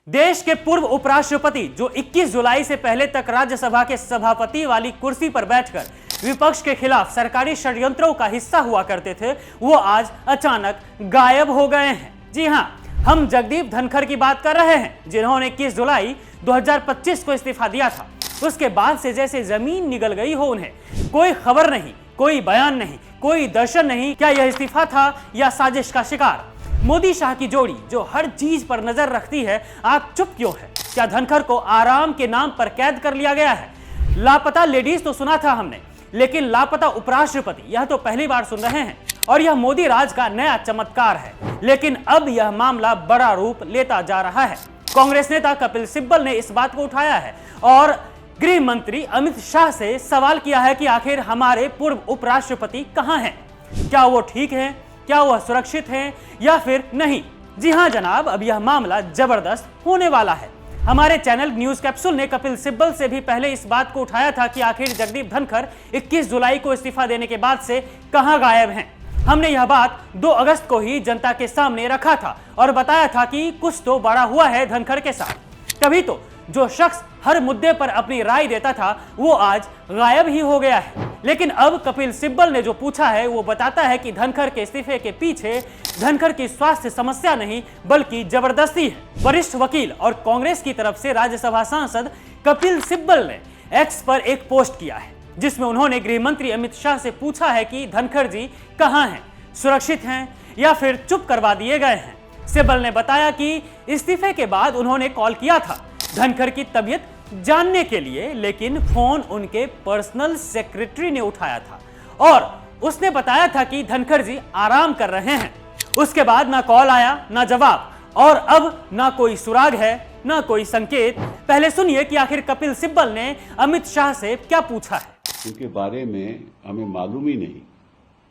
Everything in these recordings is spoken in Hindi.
देश के पूर्व उपराष्ट्रपति जो 21 जुलाई से पहले तक राज्यसभा के सभापति वाली कुर्सी पर बैठकर विपक्ष के खिलाफ सरकारी षड्यंत्रों का हिस्सा हुआ करते थे, वो आज अचानक गायब हो गए हैं। जी हां, हम जगदीप धनखड़ की बात कर रहे हैं, जिन्होंने 21 जुलाई 2025 को इस्तीफा दिया था। उसके बाद से जैसे जमीन निगल गई हो उन्हें। कोई खबर नहीं, कोई बयान नहीं, कोई दर्शन नहीं। क्या यह इस्तीफा था या साजिश का शिकार? मोदी शाह की जोड़ी जो हर चीज पर नजर रखती है, आज चुप क्यों है? क्या धनखड़ को आराम के नाम पर कैद कर लिया गया है? लापता लेडीज तो सुना था हमने, लेकिन लापता उपराष्ट्रपति यह तो पहली बार सुन रहे हैं। और यह मोदी राज का नया चमत्कार है। लेकिन अब यह मामला बड़ा रूप लेता जा रहा है। कांग्रेस नेता कपिल सिब्बल ने इस बात को उठाया है और गृह मंत्री अमित शाह से सवाल किया है कि आखिर हमारे पूर्व उपराष्ट्रपति कहां हैं? क्या वो ठीक हैं? क्या वह सुरक्षित हैं या फिर नहीं? जी हां जनाब, अब यह मामला जबरदस्त होने वाला है। हमारे चैनल न्यूज कैप्सूल ने कपिल सिब्बल से भी पहले इस बात को उठाया था कि आखिर जगदीप धनखड़ 21 जुलाई को इस्तीफा देने के बाद से कहां गायब हैं। हमने यह बात 2 अगस्त को ही जनता के सामने रखा था और बताया था कि कुछ तो बड़ा हुआ है धनखड़ के साथ। तभी तो जो शख्स हर मुद्दे पर अपनी राय देता था, वो आज गायब ही हो गया है। लेकिन अब कपिल सिब्बल ने जो पूछा है वो बताता है कि धनखड़ के इस्तीफे के पीछे धनखड़ की स्वास्थ्य समस्या नहीं बल्कि जबरदस्ती है। वरिष्ठ वकील और कांग्रेस की तरफ से राज्यसभा सांसद कपिल सिब्बल ने एक्स पर एक पोस्ट किया है, जिसमें उन्होंने गृह मंत्री अमित शाह से पूछा है कि धनखड़ जी कहां हैं, सुरक्षित हैं या फिर चुप करवा दिए गए हैं। सिब्बल ने बताया कि इस्तीफे के बाद उन्होंने कॉल किया था धनखड़ की तबीयत जानने के लिए, लेकिन फोन उनके पर्सनल सेक्रेटरी ने उठाया था और उसने बताया था कि धनखड़ जी आराम कर रहे हैं। उसके बाद ना कॉल आया ना जवाब, और अब ना कोई सुराग है ना कोई संकेत। पहले सुनिए कि आखिर कपिल सिब्बल ने अमित शाह से क्या पूछा है। उनके बारे में हमें मालूम ही नहीं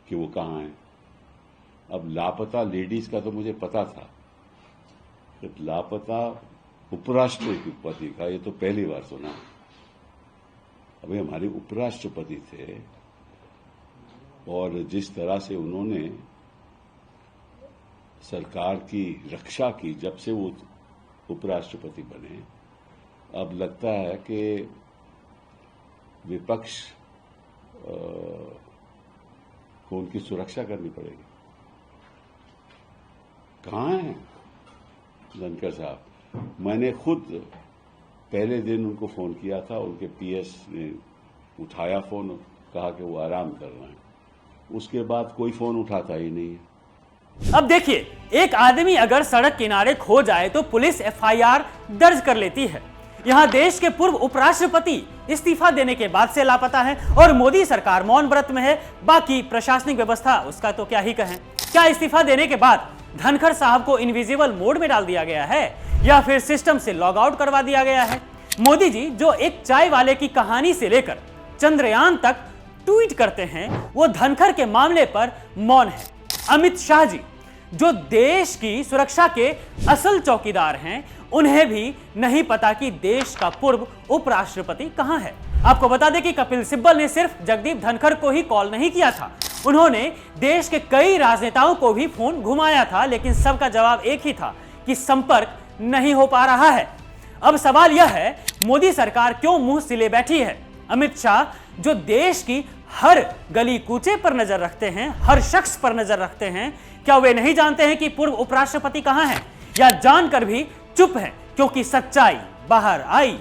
कि वो कहाँ हैं। अब लापता लेडीज का तो मुझे पता था, लापता उपराष्ट्रपति का ये तो पहली बार सुना। अभी हमारे उपराष्ट्रपति थे और जिस तरह से उन्होंने सरकार की रक्षा की जब से वो उपराष्ट्रपति बने, अब लगता है कि विपक्ष को उनकी सुरक्षा करनी पड़ेगी। कहाँ हैं धनखड़ साहब? मैंने खुद पहले दिन उनको फोन किया था, उनके पीएस ने उठाया फोन, कहा कि वो आराम कर रहे हैं। उसके बाद कोई फोन उठाता ही नहीं है। अब देखिए, एक आदमी अगर सड़क किनारे खो जाए तो पुलिस एफआईआर दर्ज कर लेती है। यहाँ देश के पूर्व उपराष्ट्रपति इस्तीफा देने के बाद से लापता है और मोदी सरकार मौन व्रत में है। बाकी प्रशासनिक व्यवस्था उसका तो क्या ही कहें। क्या इस्तीफा देने के बाद धनखड़ साहब को इनविजिबल मोड में डाल दिया गया है या फिर सिस्टम से लॉग आउट करवा दिया गया है? मोदी जी जो एक चाय वाले की कहानी से लेकर चंद्रयान तक ट्वीट करते हैं, वो धनखड़ के मामले पर मौन है। अमित शाह जी जो देश की सुरक्षा के असल चौकीदार हैं, उन्हें भी नहीं पता कि देश का पूर्व उपराष्ट्रपति कहां है। आपको बता दें कि कपिल सिब्बल ने सिर्फ जगदीप धनखड़ को ही कॉल नहीं किया था, उन्होंने देश के कई राजनेताओं को भी फोन घुमाया था, लेकिन सबका जवाब एक ही था कि संपर्क नहीं हो पा रहा है। अब सवाल यह है, मोदी सरकार क्यों मुंह सिले बैठी है? अमित शाह जो देश की हर गली कूचे पर नजर रखते हैं, हर शख्स पर नजर रखते हैं, क्या वे नहीं जानते हैं कि पूर्व उपराष्ट्रपति कहां हैं? या जानकर भी चुप है क्योंकि सच्चाई बाहर आई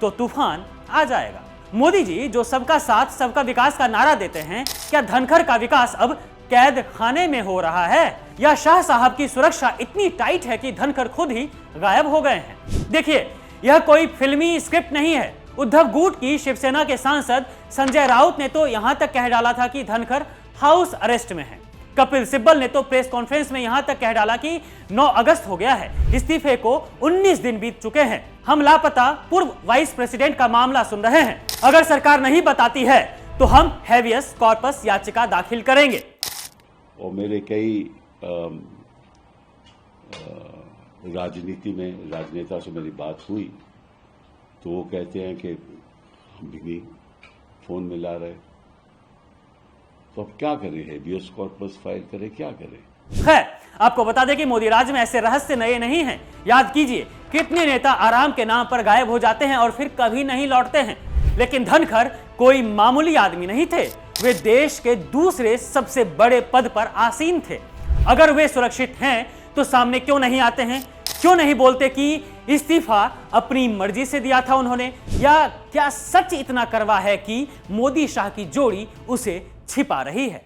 तो तूफान आ जाएगा? मोदी जी जो सबका साथ सबका विकास का नारा देते हैं, क्या धनखड़ का विकास अब कैद खाने में हो रहा है या शाह साहब की सुरक्षा इतनी टाइट है कि धनखड़ खुद ही गायब हो गए हैं? देखिए, यह कोई फिल्मी स्क्रिप्ट नहीं है। उद्धव गुट की शिवसेना के सांसद संजय राउत ने तो यहां तक कह डाला था कि धनखड़ हाउस अरेस्ट में है। कपिल सिब्बल ने तो प्रेस कॉन्फ्रेंस में यहां तक कह डाला कि 9 अगस्त हो गया है, इस्तीफे को 19 दिन बीत चुके हैं, हम लापता पूर्व वाइस प्रेसिडेंट का मामला सुन रहे हैं। अगर सरकार नहीं बताती है तो हम हेवियस कॉर्पस याचिका दाखिल करेंगे। और मेरे कई राजनीति में राजनेता से मेरी बात हुई तो वो कहते हैं कि हम भी नहीं फोन मिला रहे, तो अब क्या करें? हेबियस कॉर्पस फाइल करें, क्या करें? खैर, आपको बता दें कि मोदी राज में ऐसे रहस्य नए नहीं हैं। याद कीजिए कितने नेता आराम के नाम पर गायब हो जाते हैं और फिर कभी नहीं लौटते हैं। लेकिन धनखड़ कोई मामूली आदमी नहीं थे, वे देश के दूसरे सबसे बड़े पद पर आसीन थे। अगर वे सुरक्षित हैं तो सामने क्यों नहीं आते हैं? क्यों नहीं बोलते कि इस्तीफा अपनी मर्जी से दिया था उन्होंने? या क्या सच इतना कड़वा है कि मोदी शाह की जोड़ी उसे छिपा रही है?